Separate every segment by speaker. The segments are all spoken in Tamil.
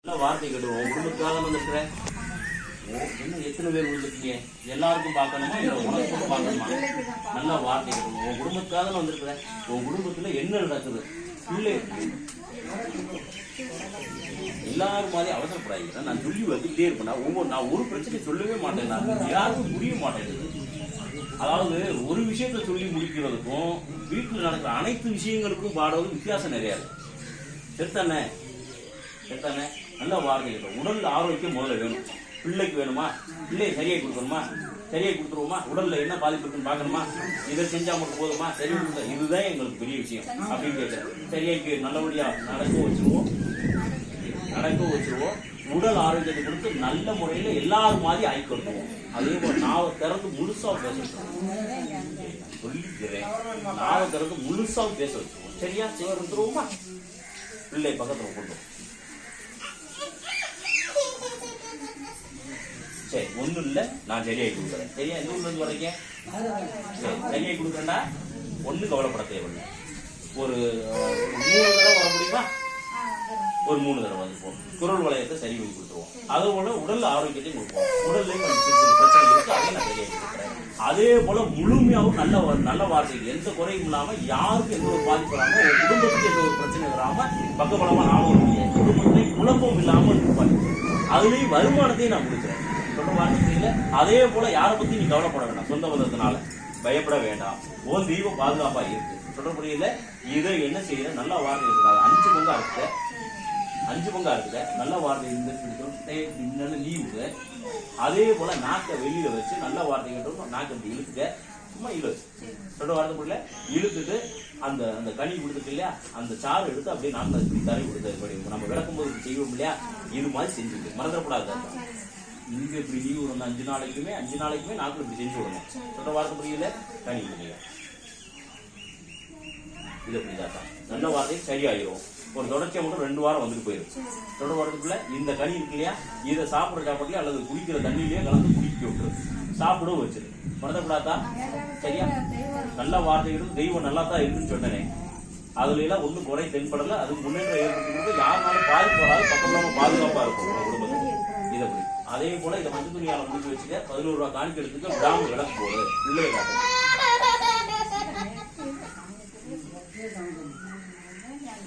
Speaker 1: நல்ல வார்த்தை கேட்டு உன் குடும்பத்துக்காக வந்துருக்குற இன்னும் எத்தனை பேர் விழுந்துருக்கீங்க? எல்லாருக்கும் பார்க்கணுமா இல்லை உனக்கு மட்டும் பார்க்கணுமா? நல்ல வார்த்தை கேட்டு உன் குடும்பத்துக்காக வந்திருக்கிற. உன் குடும்பத்துல என்ன நடக்குது? பிள்ளை எல்லாரும் மாதிரி அவசரப்படாது. நான் சொல்லி வந்துக்கிட்டே இருப்பேன். நான் ஒரு பிரச்சனை சொல்லவே மாட்டேன். நான் யாருக்கும் புரிய மாட்டேங்குது. அதாவது ஒரு விஷயத்த சொல்லி முடிக்கிறதுக்கும் வீட்டில் நடக்கிற அனைத்து விஷயங்களுக்கும் பாடுவது வித்தியாசம் நிறையா இருக்கு. செத்தானே செத்தானே நல்ல வார்த்தை கேட்டோம். உடல் ஆரோக்கியம் முதல்ல வேணும். பிள்ளைக்கு வேணுமா? பிள்ளையை சரியாகி கொடுக்கணுமா? சரியாகி கொடுத்துருவோமா? உடல்ல என்ன பாதிப்பு இருக்குன்னு பார்க்கணுமா? இதை செஞ்சா மட்டும் போதுமா? சரி கொடுத்தா இதுதான் எங்களுக்கு பெரிய விஷயம் அப்படின்னு கேட்குறேன். சரியாக்கி நல்லபடியா நடக்க வச்சிருவோம். உடல் ஆரோக்கியத்தை கொடுத்து நல்ல முறையில எல்லாரும் மாதிரி ஆக்கி கொடுத்துருவோம். அதே போல நாவை திறந்து முழுசா பேச சொல்லிக்கிறேன். நாவை திறந்து முழுசா பேச வச்சிருவோம். சரியா வந்துருவோமா? பிள்ளை பக்கத்துல கொண்டு சரி ஒன்றும் இல்லை. நான் சரியாகி கொடுக்குறேன். சரியா எந்த ஊர்ல இருந்து வரீங்க? சரி சரியாகி கொடுக்குறேன்டா. ஒன்றும் கவலைப்பட தேவையில்லை. ஒரு 3 தடவை வர முடியுமா? ஒரு 3 தடவை வந்துப்போம். குரல் வளையத்தை சரி பண்ணி கொடுத்துருவோம். அதே போல உடல் ஆரோக்கியத்தையும் கொடுப்போம். உடல்லையும் பிரச்சனை இருக்கு, அதையும் நான் சரியாகி கொடுக்குறேன். அதே போல முழுமையாகவும் நல்ல வார்த்தைகள் எந்த குறையும் இல்லாம யாருக்கும் எந்த ஒரு பாதிப்பு இல்லாம ஒரு குடும்பத்துக்கு எந்த ஒரு பிரச்சனை வராம பக்கபலமா நானும் குடும்பத்திலே குழப்பம் இல்லாமல் இருப்பாங்க. அதுலயும் வருமானத்தையும் நான் கொடுக்குறேன். சொல்ற வார்த்தை அதே போல யாரை பத்தி நீ கவலைப்பட வேண்டாம். சொந்த பந்தத்தினால பயப்பட வேண்டாம். ஓன் தெய்வம் பாதுகாப்பா இருக்கு. சொல்ற புரியல. இதை என்ன செய்யற நல்ல வார்த்தை இருக்கிறாங்க. 5 பங்கா இருக்குத நல்ல வார்த்தை இருந்து லீவு. அதே போல நாக்கை வெளியில வச்சு நல்ல வார்த்தை கேட்டோம். நாக்கை இழுத்துக்க சும்மா இழு. சொல்ற வார்த்தை புரியல. இழுத்துட்டு அந்த அந்த கனி கொடுத்துட்டு இல்லையா அந்த சாறு எடுத்து அப்படியே நாக்கில் தரை கொடுத்து நம்ம விளக்கும் போது செய்வோம் இல்லையா இது மாதிரி செஞ்சுட்டு மறந்துடக்கூடாது. இங்க இப்படி லீவு விடணும். 5 நாளைக்குமே நாக்கில் இப்படி செஞ்சு விடணும். சொல்ற வார்த்தை புரியல. கனி கொடுங்க. இது அப்படிதான் நல்ல வார்த்தை சரியாயிரும். ஒரு தொடர்ச்சியா மட்டும் 2 வாரம் வந்துட்டு போயிடும். தொடர் வாரத்துக்குள்ள இந்த கனி இருக்கு இல்லையா இதை சாப்பிட்ற சாப்பாட்டுலயே அல்லது குடிக்கிற தண்ணியிலேயே கலந்து குடிக்க விட்டுரு. சாப்பிடவும் வச்சிரு. மறந்துடாதா? சரியா? நல்ல வார்த்தைகளும் தெய்வம் நல்லா தான் இருக்குன்னு சொன்னேன். அதுல எல்லாம் ஒன்றும் குறை தென்படல. அது முன்னேற்றம் ஏற்படுத்தி யாருனாலும் பாதிப்பு வராது. பக்கம் பாதுகாப்பா இருக்கும் குடும்பத்துக்கு. இதை புரியும். அதே போல இதை மஞ்சள் துணியால முடிச்சு வச்சுக்க. 11 ரூபா காணிக்க எடுத்துக்க. கிராம விளக்கு போடு. பிள்ளைய காட்டு.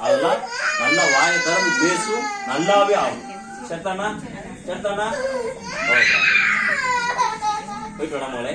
Speaker 1: அதெல்லாம் நல்ல வாயை திறந்து பேசும். நல்லாவே ஆகும். செத்தானா போயிட்டு வேணாமோலே.